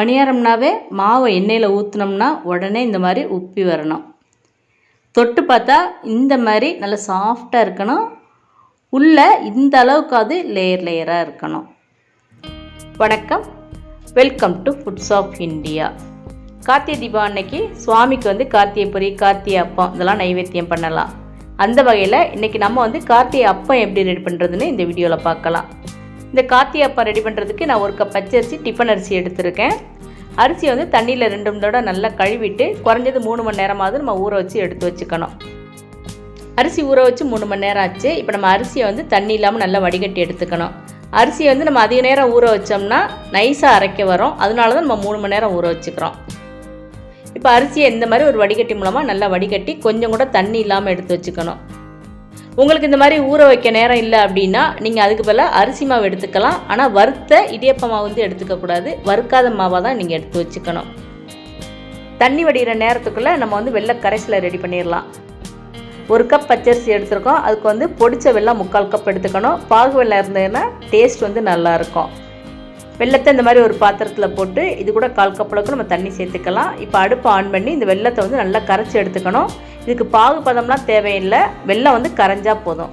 பணியாரம்னாவே மாவை எண்ணெயில் ஊற்றினோம்னா உடனே இந்த மாதிரி உப்பி வரணும். தொட்டு பார்த்தா இந்த மாதிரி நல்லா சாஃப்டாக இருக்கணும். உள்ளே இந்த அளவுக்காவது லேயர் லேயராக இருக்கணும். வணக்கம், welcome to foods of India. Karthigai Deepam அன்னைக்கு சுவாமிக்கு கார்த்திகை பொரி, கார்த்திகை அப்பம் இதெல்லாம் நைவேத்தியம் பண்ணலாம். அந்த வகையில் இன்றைக்கி நம்ம கார்த்திகை அப்பம் எப்படி ரெடி பண்ணுறதுன்னு இந்த வீடியோவில் பார்க்கலாம். இந்த கார்த்திகை அப்பம் ரெடி பண்ணுறதுக்கு நான் 1 கப் பச்சரிசி டிஃபன் அரிசி எடுத்திருக்கேன். அரிசியை தண்ணியில் 2 தடவை நல்லா கழுவிட்டு குறைஞ்சது 3 மணி நேரமாவது நம்ம ஊற வச்சு எடுத்து வச்சுக்கணும். அரிசி ஊற வச்சு 3 மணி நேரம் ஆச்சு. இப்போ நம்ம அரிசியை தண்ணி இல்லாமல் நல்லா வடிகட்டி எடுத்துக்கணும். அரிசியை நம்ம அதிக நேரம் ஊற வச்சோம்னா நைஸாக அரைக்க வரும். அதனால தான் நம்ம 3 மணி நேரம் ஊற வச்சுக்கிறோம். இப்போ அரிசியை இந்த மாதிரி ஒரு வடிகட்டி மூலமாக நல்லா வடிகட்டி கொஞ்சம் கூட தண்ணி இல்லாமல் எடுத்து வச்சுக்கணும். உங்களுக்கு இந்த மாதிரி ஊற வைக்க நேரம் இல்லை அப்படின்னா நீங்கள் அதுக்கு பதிலாக அரிசி மாவு எடுத்துக்கலாம். ஆனால் வறுத்த இடியப்ப மாவு எடுத்துக்கக்கூடாது. வறுக்காத மாவாக தான் நீங்கள் எடுத்து வச்சுக்கணும். தண்ணி வடிகிற நேரத்துக்குள்ளே நம்ம வெள்ளை கரைசலை ரெடி பண்ணிடலாம். 1 கப் பச்சரிசி எடுத்துருக்கோம். அதுக்கு பொடிச்ச வெல்லம் 3/4 கப் எடுத்துக்கணும். பாகு வெல்லம் இருந்ததுன்னா டேஸ்ட் நல்லாயிருக்கும். வெள்ளத்தை இந்த மாதிரி ஒரு பாத்திரத்தில் போட்டு இது கூட 1/4 கப் அளவுக்கு நம்ம தண்ணி சேர்த்துக்கலாம். இப்போ அடுப்பை ஆன் பண்ணி இந்த வெள்ளத்தை நல்லா கரைச்சி எடுத்துக்கணும். இதுக்கு பாகு பதம்லாம் தேவையில்லை, வெல்லம் கரைஞ்சா போதும்.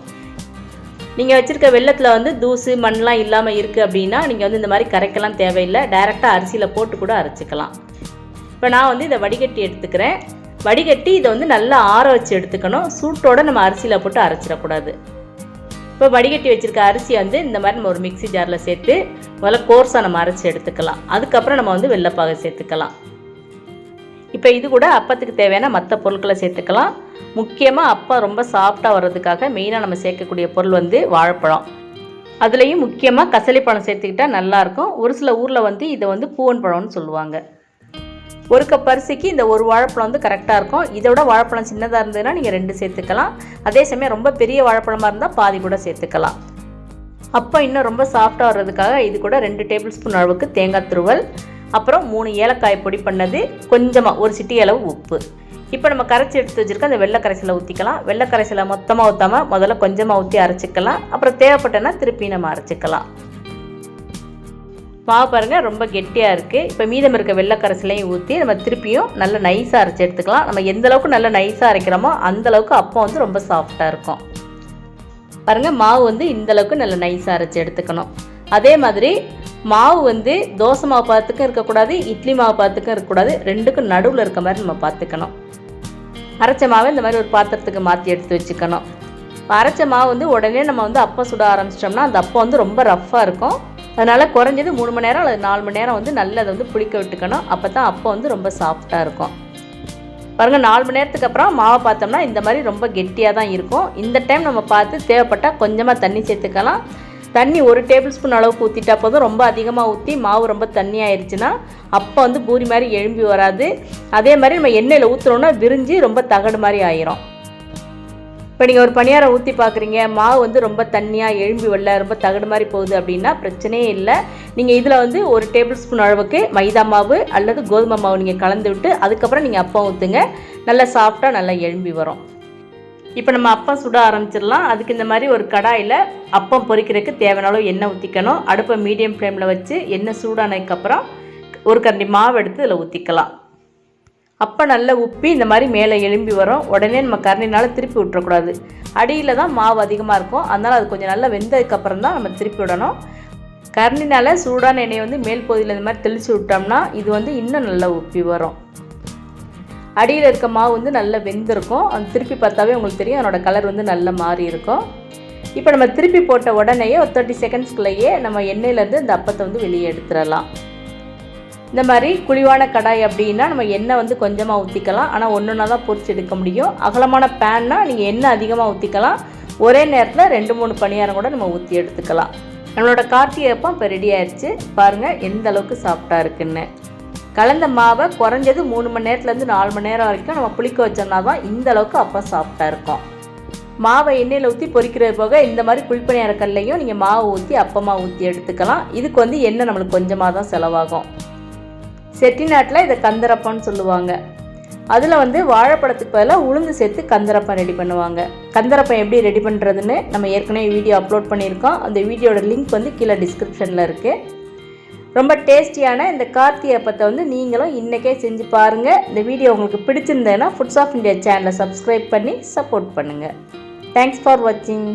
நீங்கள் வச்சுருக்க வெள்ளத்தில் தூசு மண்ணெலாம் இல்லாமல் இருக்குது அப்படின்னா நீங்கள் இந்த மாதிரி கரைக்கலாம் தேவையில்லை. டைரெக்டாக அரிசியில் போட்டு கூட அரைச்சிக்கலாம். இப்போ நான் இதை வடிகட்டி எடுத்துக்கிறேன். வடிகட்டி இதை நல்லா ஆற வச்சு எடுத்துக்கணும். சூட்டோடு நம்ம அரிசியில் போட்டு அரைச்சிடக்கூடாது. இப்போ வடிகட்டி வச்சுருக்க அரிசியை இந்த மாதிரி நம்ம ஒரு மிக்ஸி ஜாரில் சேர்த்து முதல்ல கோர்ஸாக நம்ம அரைச்சி எடுத்துக்கலாம். அதுக்கப்புறம் நம்ம வெள்ளைப்பாகை சேர்த்துக்கலாம். இப்போ இது கூட அப்பத்துக்கு தேவையான மற்ற பொருட்களை சேர்த்துக்கலாம். முக்கியமாக அப்பம் ரொம்ப சாஃப்டாக வர்றதுக்காக மெயினாக நம்ம சேர்க்கக்கூடிய பொருள் வாழைப்பழம். அதுலேயும் முக்கியமாக கசலிப்பழம் சேர்த்துக்கிட்டால் நல்லாயிருக்கும். ஒரு சில ஊரில் இதை பூவன் பழம்னு சொல்லுவாங்க. 1 கப் அரிசிக்கு இந்த ஒரு வாழைப்பழம் கரெக்டாக இருக்கும். இதை விட வாழைப்பழம் சின்னதாக இருந்ததுன்னா நீங்கள் 2 சேர்த்துக்கலாம். அதே சமயம் ரொம்ப பெரிய வாழைப்பழமாக இருந்தால் பாதி கூட சேர்த்துக்கலாம். அப்போ இன்னும் ரொம்ப சாஃப்டாக வர்றதுக்காக இது கூட 2 டேபிள் ஸ்பூன் அளவுக்கு தேங்காய் துருவல், அப்புறம் 3 ஏலக்காய் பொடி பண்ணது, கொஞ்சமாக ஒரு சிட்டி அளவு உப்பு. இப்போ நம்ம கரைச்சி எடுத்து வச்சுருக்க அந்த வெள்ளை கரைசலை ஊற்றிக்கலாம். வெள்ளை கரைசலை மொத்தமாக ஊற்றாமல் முதல்ல கொஞ்சமாக ஊற்றி அரைச்சிக்கலாம். அப்புறம் தேவைப்பட்டனா திருப்பி நம்ம அரைச்சிக்கலாம். மாவு பாருங்கள் ரொம்ப கெட்டியாக இருக்குது. இப்போ மீதம் இருக்க வெள்ளை கரைசலையும் ஊற்றி நம்ம திருப்பியும் நல்லா நைஸாக அரைச்சி எடுத்துக்கலாம். நம்ம எந்த அளவுக்கு நல்லா நைஸாக அரைக்கிறோமோ அந்தளவுக்கு அப்பம் ரொம்ப சாஃப்டாக இருக்கும். பாருங்கள் மாவு இந்த அளவுக்கு நல்லா நைஸாக அரைச்சி எடுத்துக்கணும். அதே மாதிரி மாவு தோசை மாவு பார்த்துக்கும் இருக்கக்கூடாது, இட்லி மாவு பார்த்துக்கும் இருக்கக்கூடாது. 2க்கும் நடுவில் இருக்க மாதிரி நம்ம பார்த்துக்கணும். அரைச்ச மாவை இந்த மாதிரி ஒரு பாத்திரத்துக்கு மாற்றி எடுத்து வச்சுக்கணும். அரைச்ச மாவு உடனே நம்ம அப்பம் சுட ஆரம்பிச்சிட்டோம்னா அந்த அப்பம் ரொம்ப ரஃப்பாக இருக்கும். அதனால் குறைஞ்சது 3 மணி நேரம் அல்லது 4 மணி நேரம் நல்லா அதை புளிக்க விட்டுக்கணும். அப்போ தான் அப்பம் ரொம்ப சாஃப்டாக இருக்கும். பாருங்கள் 4 மணி நேரத்துக்கு அப்புறம் மாவை பார்த்தோம்னா இந்த மாதிரி ரொம்ப கெட்டியாக தான் இருக்கும். இந்த டைம் நம்ம பார்த்து தேவைப்பட்டால் கொஞ்சமாக தண்ணி சேர்த்துக்கலாம். தண்ணி 1 டேபிள் ஸ்பூன் அளவுக்கு ஊற்றிட்டா போதும். ரொம்ப அதிகமாக ஊற்றி மாவு ரொம்ப தண்ணி ஆயிடுச்சுன்னா அப்போ பூரி மாதிரி எழும்பி வராது. அதே மாதிரி நம்ம எண்ணெயில் ஊற்றுறோன்னா விரிஞ்சு ரொம்ப தகடு மாதிரி ஆயிரும். இப்போ நீங்கள் ஒரு பணியாரம் ஊற்றி பார்க்குறீங்க, மாவு ரொம்ப தண்ணியாக எழும்பி வரல, ரொம்ப தகடு மாதிரி போகுது அப்படின்னா பிரச்சனையே இல்லை. நீங்கள் இதில் 1 டேபிள் ஸ்பூன் அளவுக்கு மைதா மாவு அல்லது கோதுமை மாவு நீங்கள் கலந்து விட்டு அதுக்கப்புறம் நீங்கள் அப்பம் ஊற்றுங்க. நல்லா சாஃப்டாக நல்லா எழும்பி வரும். இப்போ நம்ம அப்பம் சுட ஆரம்பிச்சிடலாம். அதுக்கு இந்த மாதிரி ஒரு கடாயில் அப்பம் பொரிக்கிறதுக்கு தேவையான அளவு எண்ணெய் ஊற்றிக்கணும். அடுப்பை மீடியம் ஃப்ளேமில் வச்சு எண்ணெய் சூடானதுக்கப்புறம் ஒரு கரண்டி மாவு எடுத்து இதில் ஊற்றிக்கலாம். அப்போ நல்லா உப்பி இந்த மாதிரி மேலே எழும்பி வரும். உடனே நம்ம கரண்டினால் திருப்பி விட்டுறக்கூடாது. அடியில் தான் மாவு அதிகமாக இருக்கும். அதனால் அது கொஞ்சம் நல்லா வெந்ததுக்கப்புறம் தான் நம்ம திருப்பி விடணும். கரண்டினால் சூடான எண்ணெயை மேல் பகுதியில் இந்த மாதிரி தெளித்து விட்டோம்னா இது இன்னும் நல்லா உப்பி வரும். அடியில் இருக்க மாவு நல்லா வெந்திருக்கும். அது திருப்பி பார்த்தாவே உங்களுக்கு தெரியும் அதனோட கலர் நல்லா மாறி இருக்கும். இப்போ நம்ம திருப்பி போட்ட உடனேயே ஒரு 30 செகண்ட்ஸ்குள்ளேயே நம்ம எண்ணெயிலேருந்து இந்த அப்பத்தை வெளியே எடுத்துடலாம். இந்த மாதிரி குழிவான கடாய் அப்படின்னா நம்ம எண்ணெய் கொஞ்சமாக ஊற்றிக்கலாம். ஆனால் ஒன்றுனா தான் பொரிச்சு எடுக்க முடியும். அகலமான பேன்னா நீங்கள் எண்ணெய் அதிகமாக ஊற்றிக்கலாம். ஒரே நேரத்தில் 2-3 பணியாரம் கூட நம்ம ஊற்றி எடுத்துக்கலாம். நம்மளோட கார்த்திகை அப்பம் இப்போ ரெடி ஆயிடுச்சு. பாருங்கள் எந்த அளவுக்கு சாஃப்டாக இருக்குன்னு. கலந்த மாவை குறைஞ்சது 3 மணி நேரத்துலேருந்து 4 மணி நேரம் வரைக்கும் நம்ம புளிக்க வச்சோம்னா தான் இந்த அளவுக்கு அப்பம் சாஃப்டாக இருக்கும். மாவை எண்ணெயில் ஊற்றி பொரிக்கிறது போக இந்த மாதிரி குழிப்பணியார கல்லையும் நீங்கள் மாவை ஊற்றி அப்பமாக ஊற்றி எடுத்துக்கலாம். இதுக்கு எண்ணெய் நம்மளுக்கு கொஞ்சமாக தான் செலவாகும். செட்டிநாட்டில் இதை கந்தரப்பம்னு சொல்லுவாங்க. அதில் வாழைப்பழத்துக்கு பதிலாக உளுந்து சேர்த்து கந்தரப்பம் ரெடி பண்ணுவாங்க. கந்தரப்பம் எப்படி ரெடி பண்ணுறதுன்னு நம்ம ஏற்கனவே வீடியோ அப்லோட் பண்ணியிருக்கோம். அந்த வீடியோட லிங்க் கீழே டிஸ்கிரிப்ஷனில் இருக்குது. ரொம்ப டேஸ்டியான இந்த கார்த்திகை அப்பத்தை வந்து நீங்களும் இன்றைக்கே செஞ்சு பாருங்கள். இந்த வீடியோ உங்களுக்கு பிடிச்சிருந்தேன்னா ஃபுட்ஸ் ஆஃப் இந்தியா சேனலை சப்ஸ்கிரைப் பண்ணி சப்போர்ட் பண்ணுங்கள். தேங்க்ஸ் ஃபார் வாட்சிங்.